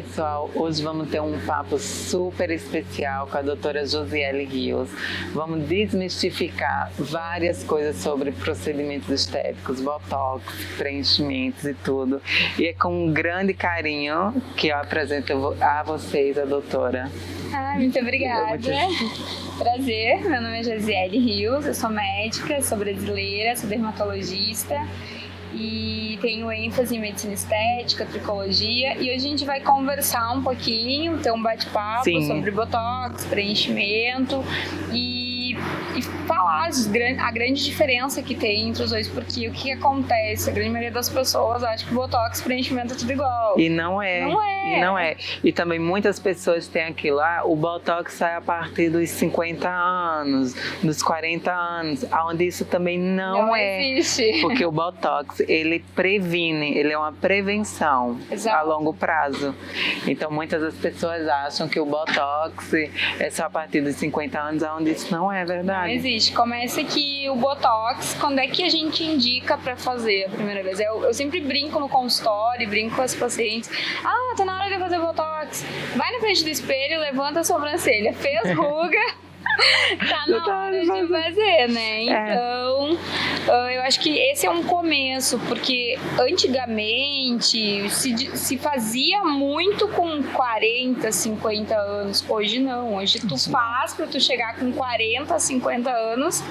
pessoal, hoje vamos ter um papo super especial com a doutora Josiele Rios. Vamos desmistificar várias coisas sobre procedimentos estéticos, botox, preenchimentos e tudo. E é com um grande carinho que eu apresento a vocês a doutora. Muito obrigada. Prazer, meu nome é Josiele Rios, eu sou médica, sou brasileira, sou dermatologista e tenho ênfase em medicina estética, tricologia, e hoje a gente vai conversar um pouquinho, ter um bate-papo sobre botox, preenchimento e falar a grande diferença que tem entre os dois, porque o que acontece? A grande maioria das pessoas acha que botox e preenchimento é tudo igual. E não é. Não é. E também muitas pessoas têm aquilo lá, o botox sai a partir dos 50 anos, dos 40 anos, onde isso também não existe. Porque o botox, ele previne, ele é uma prevenção. Exato. A longo prazo. Então muitas das pessoas acham que o botox é só a partir dos 50 anos, onde isso não é verdade. Não existe. Começa que o botox, quando é que a gente indica pra fazer a primeira vez? Eu sempre brinco no consultório, brinco com as pacientes. Tá na hora de fazer botox. Vai na frente do espelho, levanta a sobrancelha. Fez ruga, tá na hora de fazer, né? Então, eu acho que esse é um começo, porque antigamente se fazia muito com 40, 50 anos. Hoje não. Hoje tu faz pra tu chegar com 40, 50 anos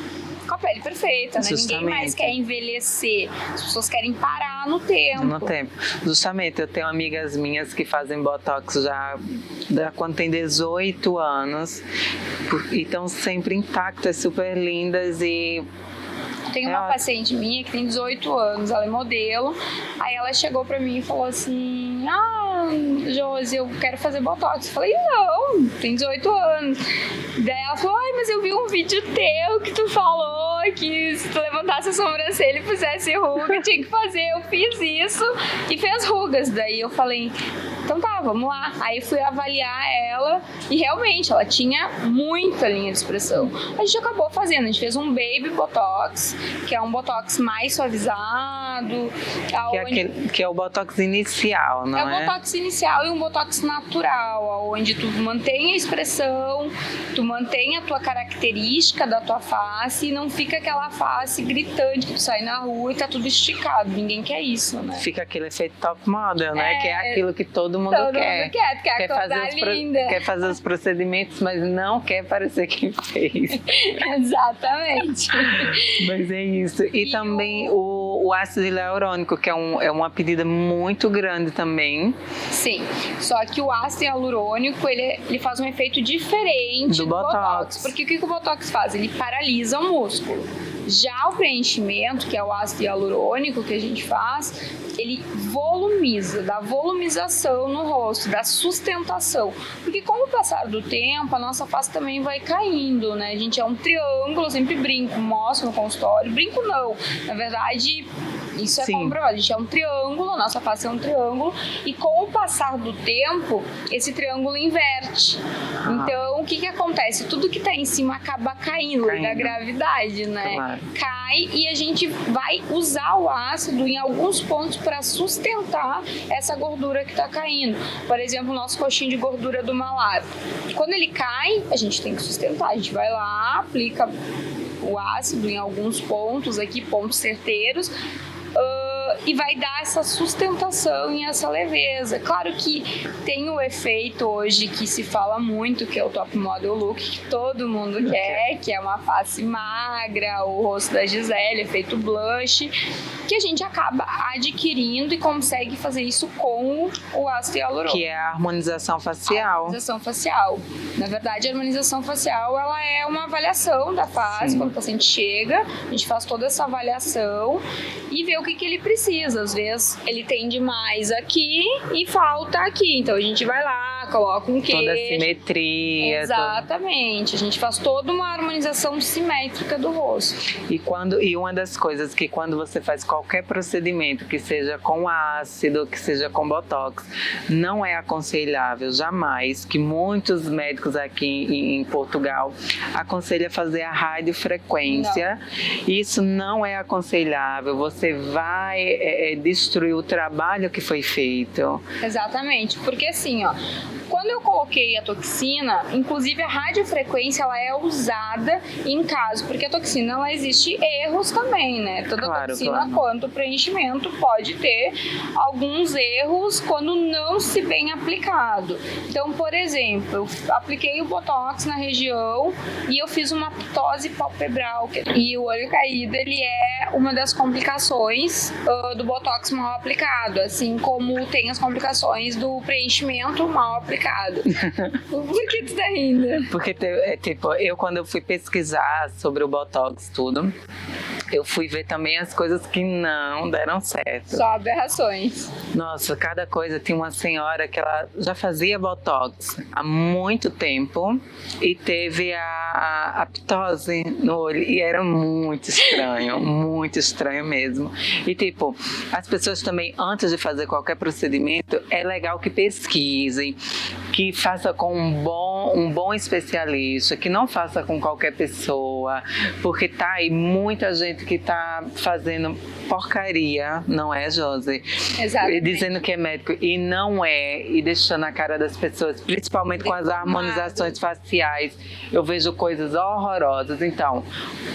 com a pele perfeita, né? Ninguém mais quer envelhecer. As pessoas querem parar no tempo. Justamente, eu tenho amigas minhas que fazem botox já quando tem 18 anos e estão sempre intactas, super lindas e... Tem uma paciente minha que tem 18 anos, ela é modelo, aí ela chegou pra mim e falou assim, Josi, eu quero fazer botox. Eu falei, não, tem 18 anos. Daí ela falou, mas eu vi um vídeo teu que tu falou que se tu levantasse a sobrancelha e fizesse ruga, tinha que fazer. Eu fiz isso e fez rugas. Daí eu falei, então tá, vamos lá. Aí fui avaliar ela e realmente ela tinha muita linha de expressão. A gente acabou fazendo, a gente fez um baby botox, que é um botox mais suavizado. Que é o botox inicial, não é? É o botox inicial e um botox natural, onde tu mantém a expressão, tu mantém a tua característica da tua face e não fica aquela face gritante que tu sai na rua e tá tudo esticado. Ninguém quer isso, né? Fica aquele efeito top model, né? Que é aquilo que todo mundo quer. Quer fazer linda. Quer fazer os procedimentos, mas não quer parecer quem fez. Exatamente. Mas é isso. E também o ácido hialurônico, que é uma pedida muito grande também. Sim, só que o ácido hialurônico, ele faz um efeito diferente do botox. Porque o que o botox faz? Ele paralisa o músculo. Já o preenchimento, que é o ácido hialurônico que a gente faz, ele volumiza, dá volumização no rosto, dá sustentação. Porque com o passar do tempo, a nossa face também vai caindo, né? A gente é um triângulo, eu sempre brinco, mostro no consultório. Brinco não, na verdade... Isso é comprovado, a gente é um triângulo, a nossa face é um triângulo e com o passar do tempo, esse triângulo inverte. Então, o que acontece? Tudo que tá em cima acaba caindo. Da gravidade, né? Claro. Cai e a gente vai usar o ácido em alguns pontos para sustentar essa gordura que tá caindo. Por exemplo, o nosso coxinho de gordura do malário. Quando ele cai, a gente tem que sustentar. A gente vai lá, aplica o ácido em alguns pontos aqui, pontos certeiros, e vai dar essa sustentação e essa leveza. Claro que tem o efeito hoje que se fala muito, que é o top model look, que todo mundo quer, que é uma face magra, o rosto da Gisele, efeito blush, que a gente acaba adquirindo e consegue fazer isso com o ácido hialurônico. Que é a harmonização facial. A harmonização facial. Na verdade, a harmonização facial, ela é uma avaliação da face. Quando o paciente chega, a gente faz toda essa avaliação e vê o que ele precisa. Às vezes, ele tem demais aqui e falta aqui. Então, a gente vai lá, coloca um queixo. Toda a simetria. Exatamente. A gente faz toda uma harmonização simétrica do rosto. E uma das coisas que quando você faz qualquer procedimento, que seja com ácido, que seja com botox, não é aconselhável jamais, que muitos médicos aqui em Portugal aconselham fazer a radiofrequência. Isso não é aconselhável, você vai destruir o trabalho que foi feito. Exatamente, porque assim, ó, quando eu coloquei a toxina, inclusive a radiofrequência, ela é usada em caso, porque a toxina, ela existe erros também, né? Tanto a toxina quanto o preenchimento pode ter alguns erros quando não se bem aplicado. Então, por exemplo, eu apliquei o botox na região e eu fiz uma ptose palpebral, e o olho caído, ele é uma das complicações do botox mal aplicado, assim como tem as complicações do preenchimento mal aplicado. Por que tu tá rindo? Porque, tipo, quando eu fui pesquisar sobre o botox, tudo, eu fui ver também as coisas que não deram certo. Só aberrações. Nossa, cada coisa. Tinha uma senhora que ela já fazia botox há muito tempo e teve a ptose no olho e era muito estranho mesmo. E tipo, as pessoas também, antes de fazer qualquer procedimento, é legal que pesquisem, que faça com um bom especialista, que não faça com qualquer pessoa, porque tá aí muita gente que tá fazendo porcaria, não é, Josi? Exatamente. E dizendo que é médico e não é, e deixando a cara das pessoas, principalmente com as harmonizações faciais, eu vejo coisas horrorosas. Então,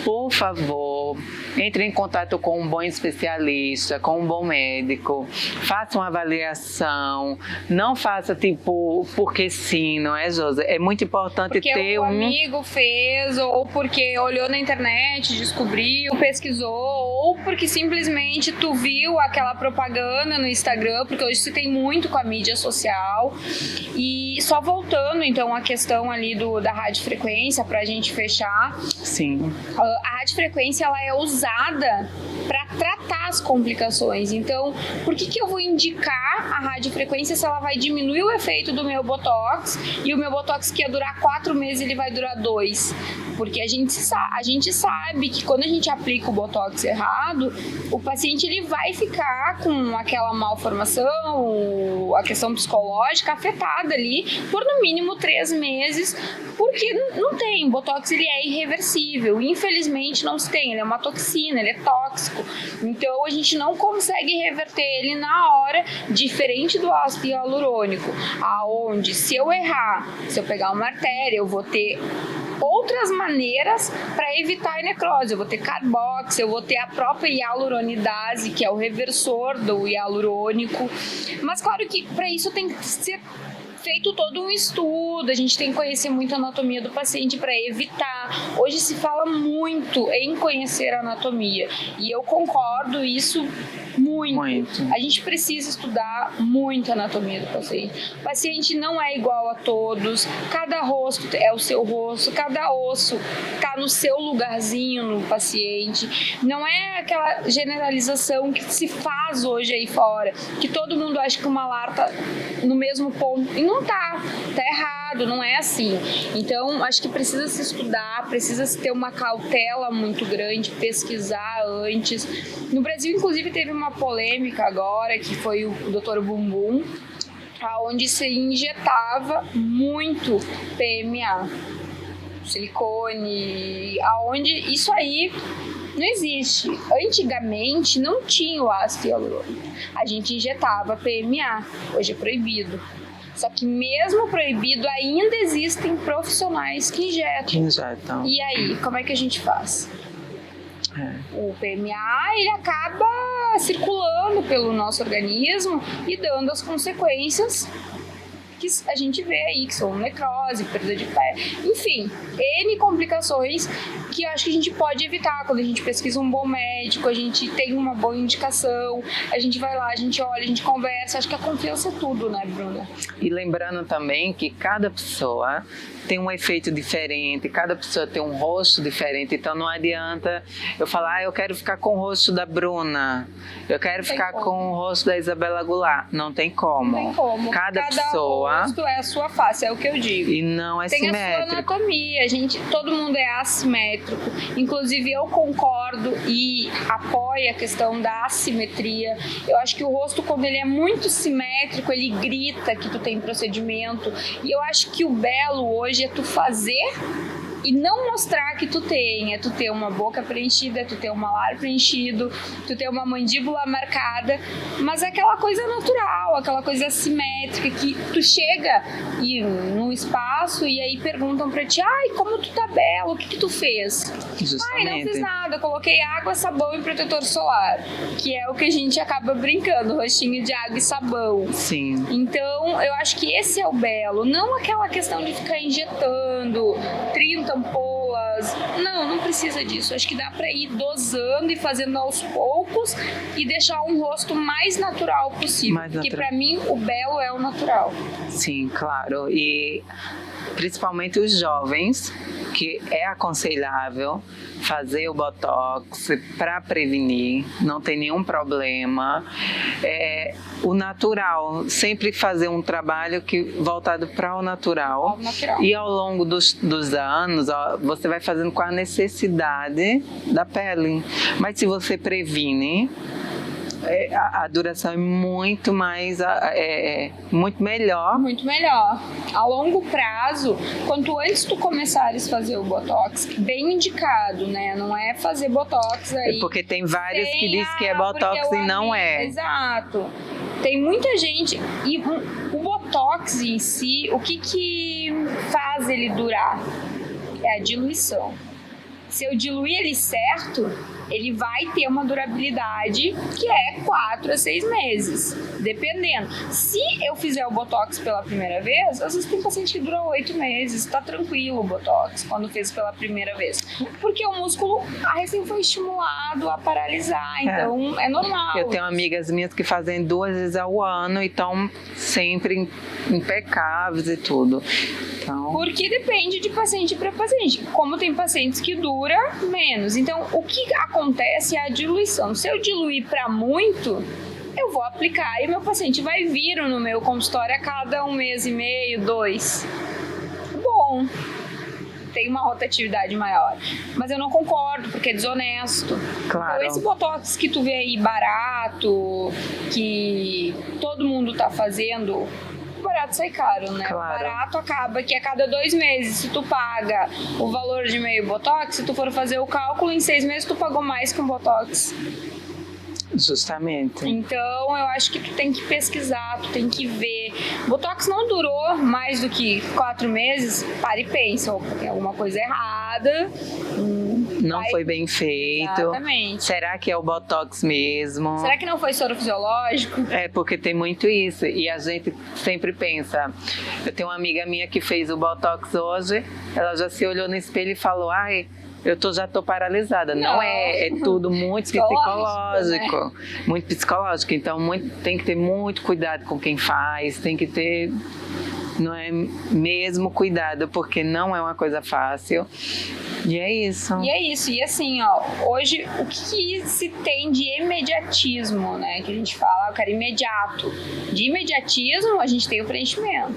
por favor, entre em contato com um bom especialista, com um bom médico, faça uma avaliação, não faça tipo porque sim, não é, Josi? É muito importante porque ter um amigo fez, ou porque olhou na internet, descobriu, pesquisou, ou porque simplesmente tu viu aquela propaganda no Instagram, porque hoje se tem muito com a mídia social. E só voltando então à questão ali da radiofrequência, pra gente fechar. Sim. A radiofrequência, ela é usada para tratar as complicações. Então, por que eu vou indicar a radiofrequência se ela vai diminuir o efeito do meu botox, e o meu botox que ia durar 4 meses, ele vai durar 2? Porque a gente sabe que quando a gente aplica o botox errado, o paciente ele vai ficar com aquela malformação, a questão psicológica afetada ali por no mínimo 3 meses, porque não tem. O botox, ele é irreversível. Infelizmente não se tem, ele é uma toxina, ele é tóxico. Então a gente não consegue reverter ele na hora, diferente do ácido hialurônico, aonde se eu errar, se eu pegar uma artéria, eu vou ter outras maneiras para evitar a necrose. Eu vou ter carbox, eu vou ter a própria hialuronidase, que é o reversor do hialurônico. Mas claro que para isso tem que ser feito todo um estudo, a gente tem que conhecer muito a anatomia do paciente para evitar. Hoje se fala muito em conhecer a anatomia e eu concordo isso muito. A gente precisa estudar muito a anatomia do paciente. O paciente não é igual a todos, cada rosto é o seu rosto, cada osso está no seu lugarzinho no paciente. Não é aquela generalização que se faz hoje aí fora, que todo mundo acha que uma lar tá no mesmo ponto, e não tá errado, não é assim. Então, acho que precisa se estudar, precisa se ter uma cautela muito grande, pesquisar antes. No Brasil, inclusive, teve uma polêmica agora, que foi o Dr. Bumbum, onde se injetava muito PMA, silicone, aonde isso aí não existe. Antigamente não tinha o ácido hialurônico. A gente injetava PMA, hoje é proibido. Só que mesmo proibido, ainda existem profissionais que injetam. E aí, como é que a gente faz? O PMA, ele acaba circulando pelo nosso organismo e dando as consequências que a gente vê aí, que são necrose, perda de pele, enfim, N complicações que eu acho que a gente pode evitar quando a gente pesquisa um bom médico, a gente tem uma boa indicação, a gente vai lá, a gente olha, a gente conversa. Acho que a confiança é tudo, né, Bruna? E lembrando também que cada pessoa tem um efeito diferente, cada pessoa tem um rosto diferente, então não adianta eu falar, eu quero ficar com o rosto da Bruna, eu quero ficar com o rosto da Isabela Goulart. Não tem como. Não tem como. Cada pessoa boa. O rosto é a sua face, é o que eu digo. E não é tem simétrico. A sua anatomia, todo mundo é assimétrico. Inclusive eu concordo e apoio a questão da assimetria. Eu acho que o rosto, quando ele é muito simétrico, ele grita que tu tem procedimento. E eu acho que o belo hoje é tu fazer e não mostrar que tu tem, é tu ter uma boca preenchida, é tu ter um malar preenchido, tu ter uma mandíbula marcada, mas é aquela coisa natural, aquela coisa assimétrica que tu chega num espaço e aí perguntam pra ti, ai, como tu tá belo, o que tu fez? Justamente. Ai, não fiz nada, coloquei água, sabão e protetor solar, que é o que a gente acaba brincando, rostinho de água e sabão. Sim. Então, eu acho que esse é o belo, não aquela questão de ficar injetando 30 ampolas. Não precisa disso. Acho que dá pra ir dosando e fazendo aos poucos e deixar um rosto mais natural possível. Porque pra mim o belo é o natural. Sim, claro. E principalmente os jovens, que é aconselhável fazer o Botox para prevenir, não tem nenhum problema. O natural, sempre fazer um trabalho voltado para o natural. E ao longo dos anos, você vai fazendo com a necessidade da pele. Mas se você previne, a duração é muito mais, muito melhor. Muito melhor. A longo prazo, quanto antes tu começares a fazer o Botox, bem indicado, né? Não é fazer Botox aí. Porque tem vários que dizem que é Botox e não é. Exato. Tem muita gente. E o Botox em si, o que faz ele durar? É a diluição. Se eu diluir ele certo, ele vai ter uma durabilidade que é 4 a 6 meses, dependendo. Se eu fizer o Botox pela primeira vez, às vezes tem paciente que dura 8 meses, tá tranquilo o Botox, quando fez pela primeira vez. Porque o músculo recém foi estimulado a paralisar, então é normal. Eu tenho amigas minhas que fazem 2 vezes ao ano e estão sempre impecáveis e tudo. Então... Porque depende de paciente para paciente. Como tem pacientes que dura menos. Então, o que acontece é a diluição. Se eu diluir para muito, eu vou aplicar e meu paciente vai vir no meu consultório a cada 1 mês e meio, 2. Bom, tem uma rotatividade maior. Mas eu não concordo, porque é desonesto. Claro. Então, esse Botox que tu vê aí barato, que todo mundo tá fazendo... barato sai caro, né? Claro. Barato acaba que a cada 2 meses, se tu paga o valor de meio Botox, se tu for fazer o cálculo, em 6 meses tu pagou mais que um Botox. Justamente. Então, eu acho que tu tem que pesquisar, tu tem que ver. Botox não durou mais do que 4 meses, para e pensa, tem alguma coisa errada. Não foi bem feito. Exatamente. Será que é o Botox mesmo? Será que não foi soro fisiológico? É, porque tem muito isso. E a gente sempre pensa... Eu tenho uma amiga minha que fez o Botox hoje, ela já se olhou no espelho e falou, ai... já tô paralisada. Não é tudo muito psicológico. Né? Muito psicológico. Então tem que ter muito cuidado com quem faz, tem que ter, não é mesmo cuidado, porque não é uma coisa fácil. E é isso. E assim, hoje o que se tem de imediatismo, né? Que a gente fala, eu quero imediato. De imediatismo, a gente tem o preenchimento.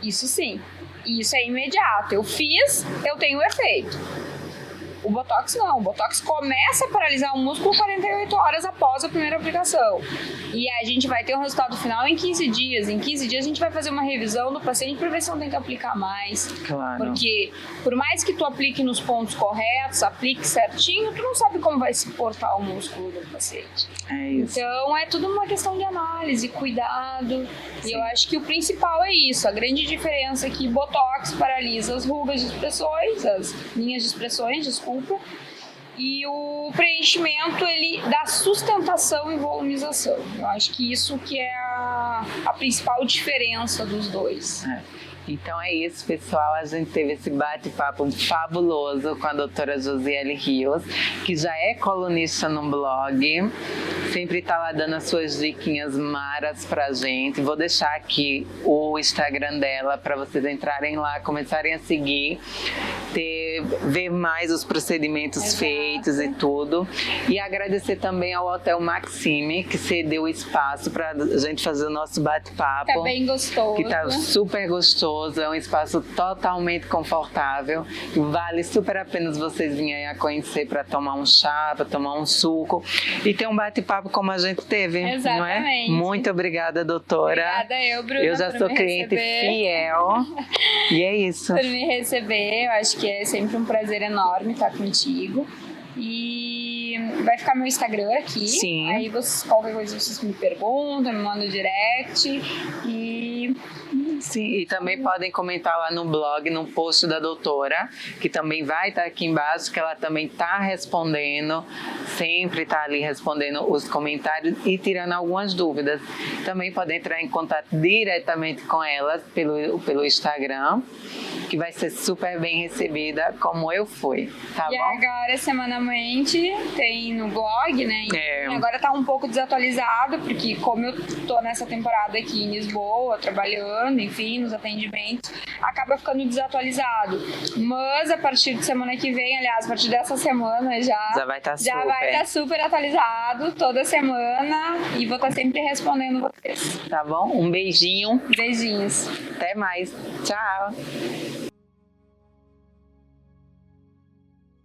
Isso sim. Isso é imediato. Eu fiz, eu tenho o efeito. O Botox não. O Botox começa a paralisar o músculo 48 horas após a primeira aplicação. E a gente vai ter um resultado final em 15 dias. Em 15 dias a gente vai fazer uma revisão do paciente para ver se não tem que aplicar mais. Claro. Porque por mais que tu aplique nos pontos corretos, aplique certinho, tu não sabe como vai se portar o músculo do paciente. É isso. Então é tudo uma questão de análise, cuidado. Sim. E eu acho que o principal é isso. A grande diferença é que Botox paralisa as rugas de expressões, as linhas de expressões, desculpa. E o preenchimento, ele dá sustentação e volumização. Eu acho que isso que é a principal diferença dos dois. Então é isso, pessoal. A gente teve esse bate-papo fabuloso com a doutora Josiele Rios, que já é colunista no blog. sempre tá lá dando as suas diquinhas maras pra gente. Vou deixar aqui o Instagram dela para vocês entrarem lá, começarem a seguir, ver mais os procedimentos feitos e tudo. E agradecer também ao Hotel Maxime, que cedeu o espaço pra gente fazer o nosso bate-papo. Tá bem gostoso. Que tá super gostoso, é um espaço totalmente confortável. Vale super a pena vocês virem a conhecer para tomar um chá, para tomar um suco e ter um bate-papo como a gente teve. Exatamente. Não é? Muito obrigada, doutora. Obrigada eu, Bruna, eu já sou cliente fiel. E é isso. Por me receber, eu acho que é sempre um prazer enorme estar contigo. E vai ficar meu Instagram aqui. Sim. Aí qualquer coisa vocês me perguntam, me mandam direct. E sim, e também podem comentar lá no blog, no post da doutora, que também vai estar aqui embaixo, que ela também está respondendo, sempre está ali respondendo os comentários e tirando algumas dúvidas. Também podem entrar em contato diretamente com elas pelo Instagram, que vai ser super bem recebida, como eu fui, tá e bom? E agora, semanalmente, tem no blog, né? Agora tá um pouco desatualizado, porque como eu tô nessa temporada aqui em Lisboa, trabalhando, enfim, nos atendimentos, acaba ficando desatualizado. Mas a partir de semana que vem, aliás, a partir dessa semana já vai estar super atualizado toda semana e vou estar sempre respondendo vocês. Tá bom? Um beijinho. Beijinhos. Até mais. Tchau.